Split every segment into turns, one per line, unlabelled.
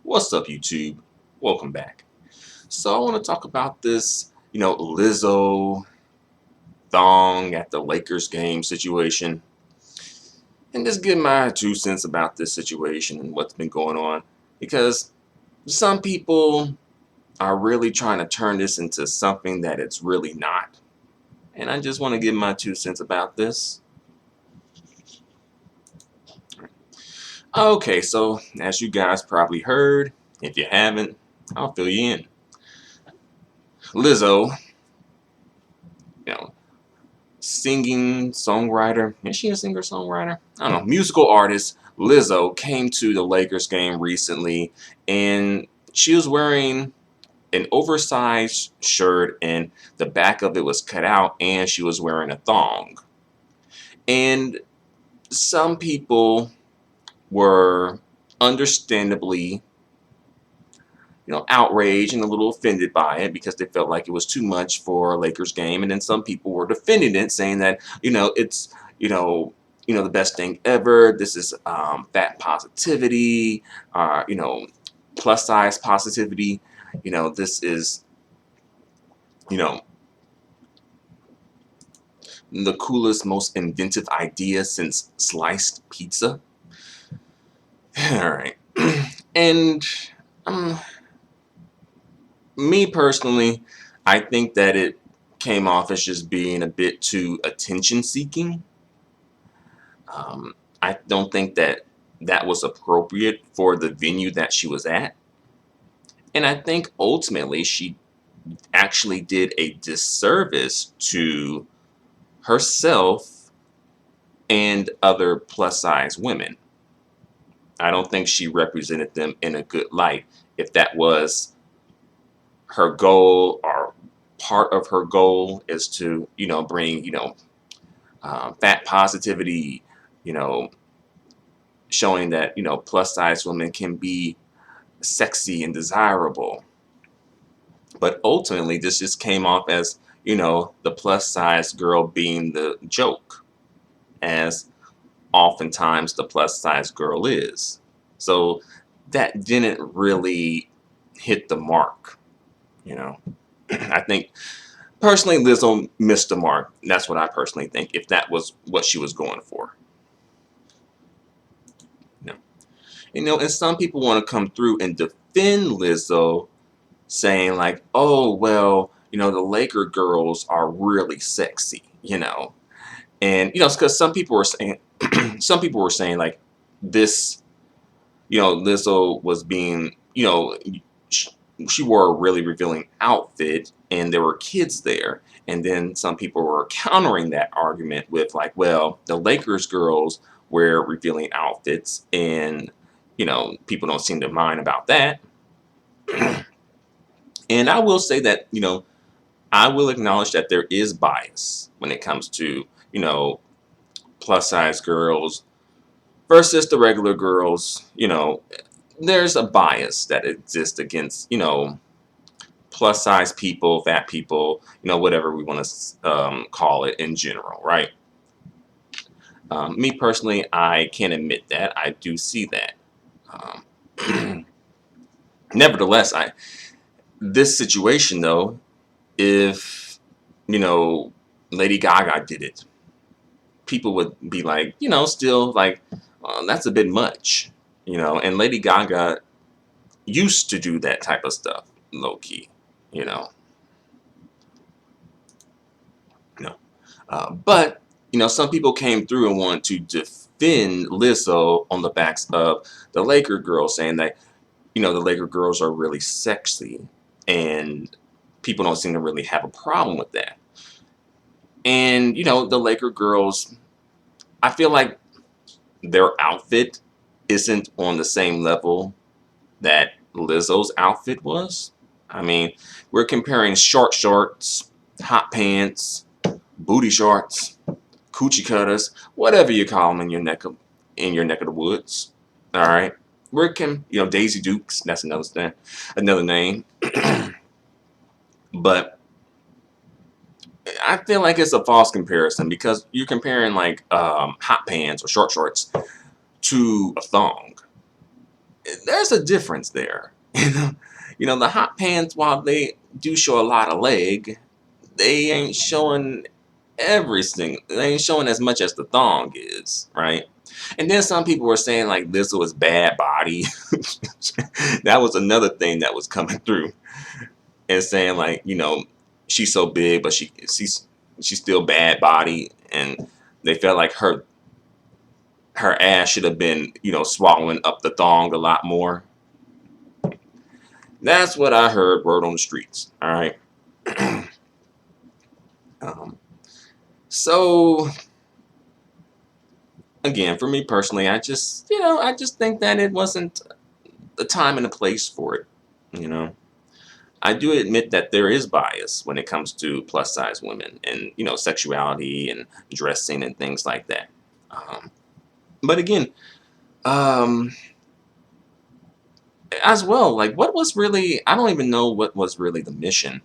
What's up, YouTube? Welcome back. So I want to talk about this, Lizzo Thong at the Lakers game situation, and just give my 2 cents about this situation and what's been going on. Because some people are really trying to turn this into something that it's really not. And I just want to give my 2 cents about this. Okay, so as you guys probably heard, if you haven't, I'll fill you in. Lizzo, you know, singing songwriter. Is she a singer songwriter? I don't know. Musical artist Lizzo came to the Lakers game recently, and she was wearing an oversized shirt, and the back of it was cut out, and she was wearing a thong. And some people were understandably outraged and a little offended by it because they felt like it was too much for a Lakers game. And then some people were defending it, saying that, it's, the best thing ever. This is fat positivity, plus size positivity. This is, you know, the coolest, most inventive idea since sliced pizza. All right. And um, me personally, I think that it came off as just being a bit too attention seeking. I don't think that that was appropriate for the venue that she was at. And I think ultimately she actually did a disservice to herself and other plus size women. I don't think she represented them in a good light. If that was her goal or part of her goal is to, bring, fat positivity, you know, showing that, plus size women can be sexy and desirable. But ultimately, this just came off as, the plus size girl being the joke, as oftentimes the plus size girl is. So that didn't really hit the mark, you know. I think personally, Lizzo missed the mark. That's what I personally think, if that was what she was going for. You know, and some people want to come through and defend Lizzo, saying like, "Oh well, the Laker girls are really sexy," and because some people were saying, some people were saying like this, Lizzo was being, she, she wore a really revealing outfit, and there were kids there. And then some people were countering that argument with like, well, the Lakers girls wear revealing outfits, and people don't seem to mind about that. And I will say that, I will acknowledge that there is bias when it comes to, plus size girls versus the regular girls. There's a bias that exists against, plus size people, fat people, whatever we want to call it in general, right? Me personally, I can admit that. I do see that. Nevertheless, this situation though, if Lady Gaga did it, people would be like, still like, that's a bit much, and Lady Gaga used to do that type of stuff, low key, you know, you know. But some people came through and wanted to defend Lizzo on the backs of the Laker girls, saying that the Laker girls are really sexy, and people don't seem to really have a problem with that. And the Laker girls, I feel like their outfit isn't on the same level that Lizzo's outfit was. I mean, we're comparing short shorts, hot pants, booty shorts, coochie cutters, whatever you call them in your neck of the woods. All right, Daisy Dukes. That's another name. But I feel like it's a false comparison because you're comparing like hot pants or short shorts to a thong. there's a difference there. The hot pants, while they do show a lot of leg, they ain't showing everything. They ain't showing as much as the thong is, right? And then some people were saying like Lizzo was bad body. That was another thing that was coming through, and saying like, she's so big, but she's still bad body, and they felt like her ass should have been, swallowing up the thong a lot more. That's what I heard word on the streets. All right. um, so again, for me personally, I just think that it wasn't the time and the place for it. You know, I do admit that there is bias when it comes to plus size women and sexuality and dressing and things like that. But again, um, as well, like what was really, I don't even know what was really the mission,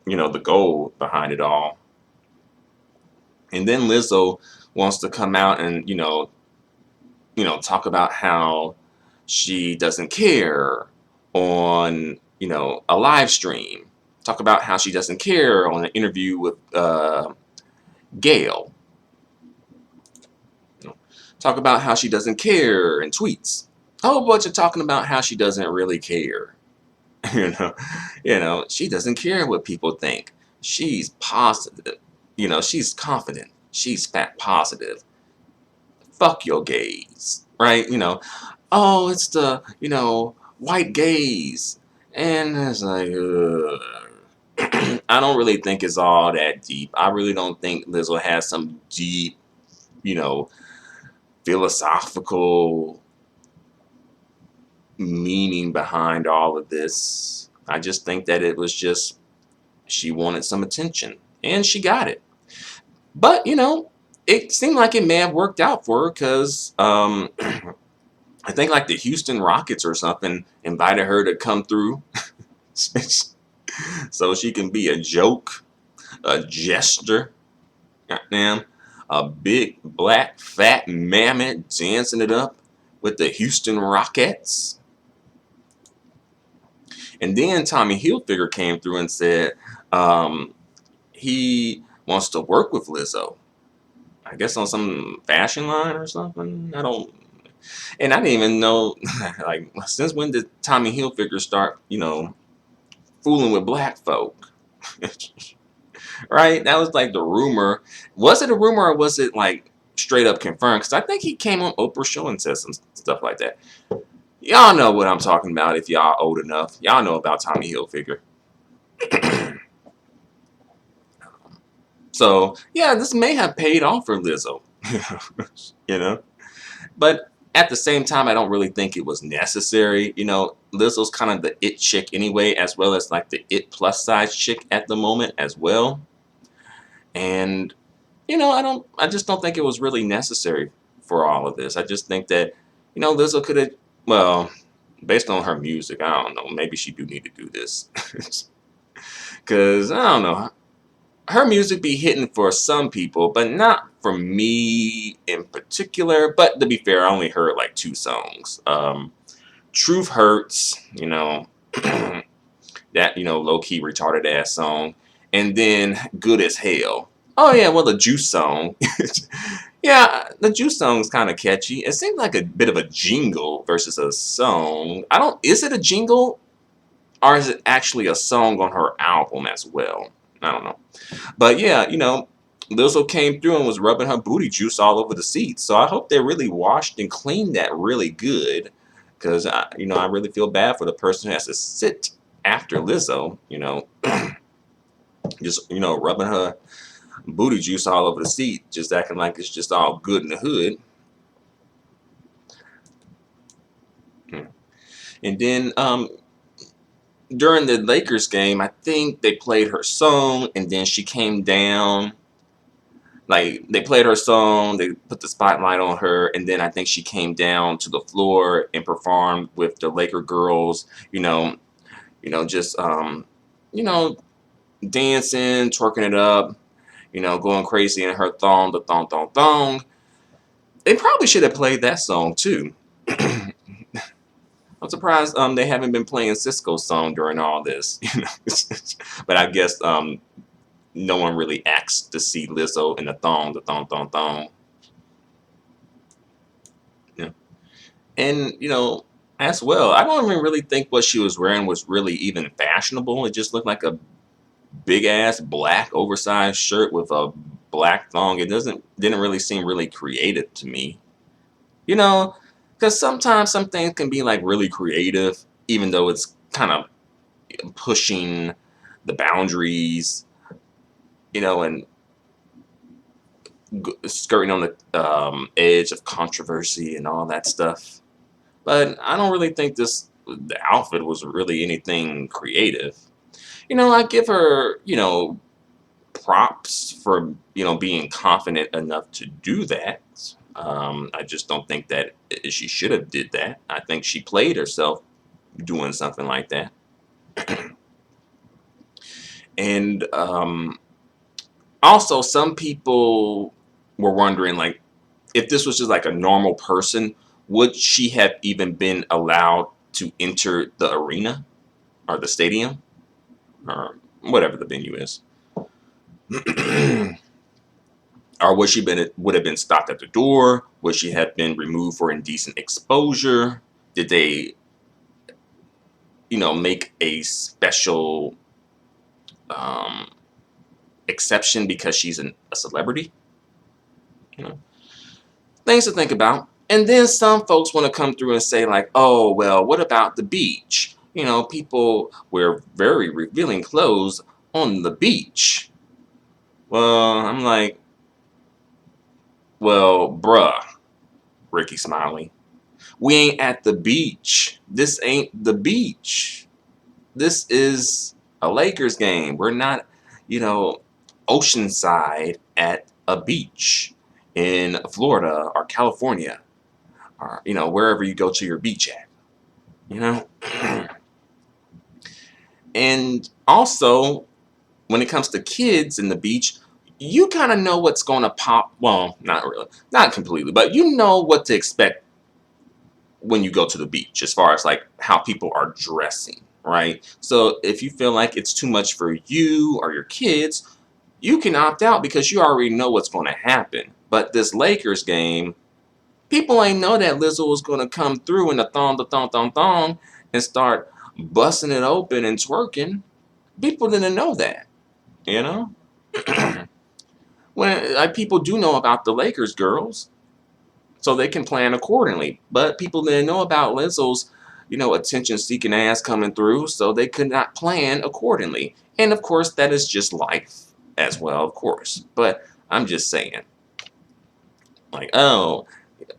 the goal behind it all. And then Lizzo wants to come out and talk about how she doesn't care on a live stream. Talk about how she doesn't care on an interview with Gail. Talk about how she doesn't care in tweets. A whole bunch of talking about how she doesn't really care. She doesn't care what people think. She's positive. She's confident. She's fat positive. Fuck your gays, right? Oh, it's the white gays, and it's like, I don't really think it's all that deep. I really don't think Lizzo has some deep, you know, philosophical meaning behind all of this. I just think that it was just she wanted some attention, and she got it. But it seemed like it may have worked out for her because I think like the Houston Rockets or something invited her to come through so she can be a joke, a jester, goddamn, a big black fat mammoth dancing it up with the Houston Rockets. And then Tommy Hilfiger came through and said he wants to work with Lizzo. I guess on some fashion line or something. And I didn't even know, like, since when did Tommy Hilfiger start, fooling with black folk? Right? That was like the rumor. Was it a rumor or was it like straight up confirmed? Because I think he came on Oprah's show and said some stuff like that. Y'all know what I'm talking about if y'all old enough. Y'all know about Tommy Hilfiger. So, yeah, this may have paid off for Lizzo. But at the same time, I don't really think it was necessary. Lizzo's kind of the it chick anyway, as well as like the it plus size chick at the moment as well. And, I just don't think it was really necessary for all of this. I just think that, Lizzo could have, well, based on her music, I don't know, maybe she do need to do this. Because, I don't know, her music be hitting for some people, but not for me in particular. But to be fair, I only heard like 2 songs. Truth Hurts, that, low-key retarded ass song. And then Good as Hell. Oh yeah, well the Juice song. Yeah, the Juice song is kind of catchy. It seems like a bit of a jingle versus a song. Is it a jingle? Or is it actually a song on her album as well? I don't know. But yeah, Lizzo came through and was rubbing her booty juice all over the seats. So I hope they really washed and cleaned that really good. Because, I really feel bad for the person who has to sit after Lizzo, just, rubbing her booty juice all over the seat, just acting like it's just all good in the hood. And then during the Lakers game, I think they played her song, and then she came down. Like, they played her song, they put the spotlight on her, and then I think she came down to the floor and performed with the Laker girls, just, dancing, twerking it up, going crazy in her thong, the thong, thong, thong. They probably should have played that song, too. I'm surprised they haven't been playing Cisco's song during all this. But I guess no one really asked to see Lizzo in the thong thong thong. You know? And as well, I don't even really think what she was wearing was really even fashionable. It just looked like a big ass black oversized shirt with a black thong. It didn't really seem really creative to me. You know, because sometimes some things can be like really creative, even though it's kind of pushing the boundaries, and skirting on the edge of controversy and all that stuff. But I don't really think the outfit was really anything creative. I give her, props for being confident enough to do that. I just don't think that she should have did that. I think she played herself doing something like that. And also, some people were wondering, like, if this was just like a normal person, would she have even been allowed to enter the arena or the stadium or whatever the venue is? Or would have been stopped at the door? Would she have been removed for indecent exposure? Did they, make a special um, exception because she's a celebrity? You know, things to think about. And then some folks want to come through and say like, oh well, what about the beach? People wear very revealing clothes on the beach. Well, I'm like, well, bruh, Ricky Smiley. We ain't at the beach. This ain't the beach. This is a Lakers game. We're not, oceanside at a beach in Florida or California or, wherever you go to your beach at, you know? And also, when it comes to kids in the beach, you kind of know what's going to pop. Well, not really, not completely, but you know what to expect when you go to the beach as far as like how people are dressing, right? So if you feel like it's too much for you or your kids, you can opt out because you already know what's going to happen. But this Lakers game, people ain't know that Lizzo was going to come through in the thong, thong, thong, and start busting it open and twerking. People didn't know that, you know? When like people do know about the Lakers girls, so they can plan accordingly. But people didn't know about Lizzo's, attention-seeking ass coming through, so they could not plan accordingly. And of course, that is just life as well, of course. But I'm just saying, like, oh,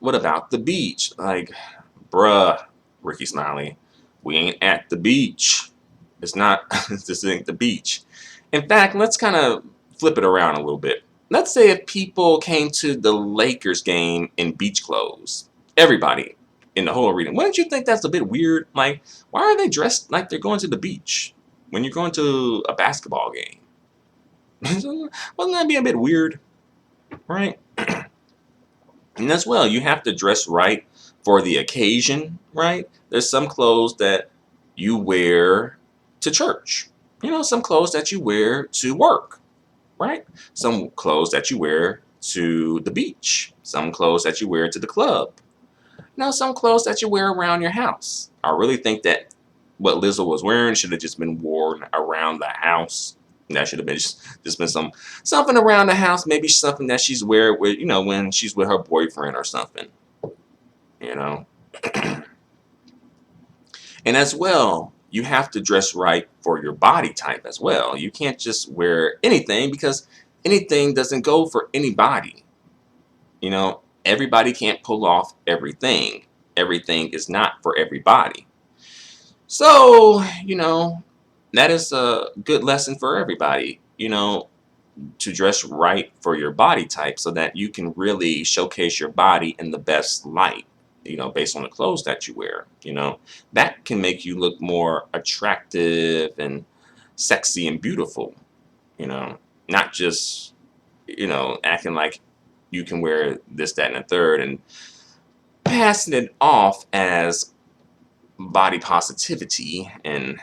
what about the beach? Like, bruh, Ricky Smiley, we ain't at the beach. It's not. This ain't the beach. In fact, let's kind of flip it around a little bit. Let's say if people came to the Lakers game in beach clothes, everybody in the whole arena, wouldn't you think that's a bit weird? Like, why are they dressed like they're going to the beach when you're going to a basketball game? Wouldn't that be a bit weird, right? And as well, you have to dress right for the occasion, right? There's some clothes that you wear to church. Some clothes that you wear to work, right? Some clothes that you wear to the beach. Some clothes that you wear to the club. Some clothes that you wear around your house. I really think that what Lizzo was wearing should have just been worn around the house. That should have been just been something around the house. Maybe something that she's wearing with, when she's with her boyfriend or something. You know. And as well, you have to dress right for your body type as well. You can't just wear anything because anything doesn't go for anybody. Everybody can't pull off everything. Everything is not for everybody. So, that is a good lesson for everybody, to dress right for your body type so that you can really showcase your body in the best light, based on the clothes that you wear. That can make you look more attractive and sexy and beautiful, not just, acting like you can wear this, that, and the third and passing it off as body positivity and,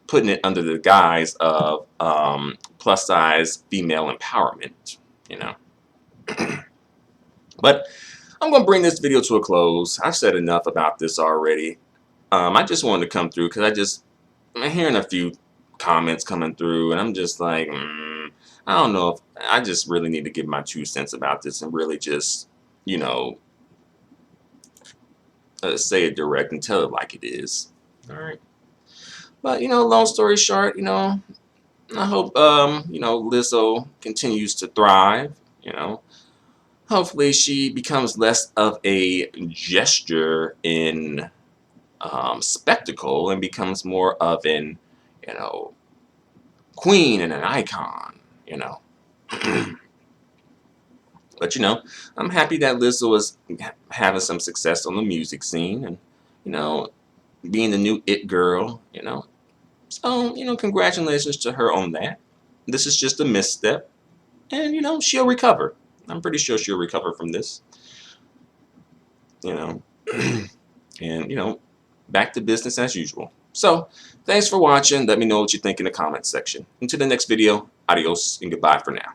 putting it under the guise of plus size female empowerment, you know. But I'm going to bring this video to a close. I've said enough about this already. I just wanted to come through because I'm hearing a few comments coming through, and I'm just like, I don't know if I just really need to give my 2 cents about this and really just, you know, say it direct and tell it like it is. All right. But, long story short, I hope, Lizzo continues to thrive, Hopefully she becomes less of a gesture in spectacle and becomes more of an, you know, queen and an icon, But, I'm happy that Lizzo is having some success on the music scene and, you know, being the new it girl, So, congratulations to her on that. This is just a misstep, and, she'll recover. I'm pretty sure she'll recover from this, you know. And, back to business as usual. So, thanks for watching. Let me know what you think in the comments section. Until the next video, adios and goodbye for now.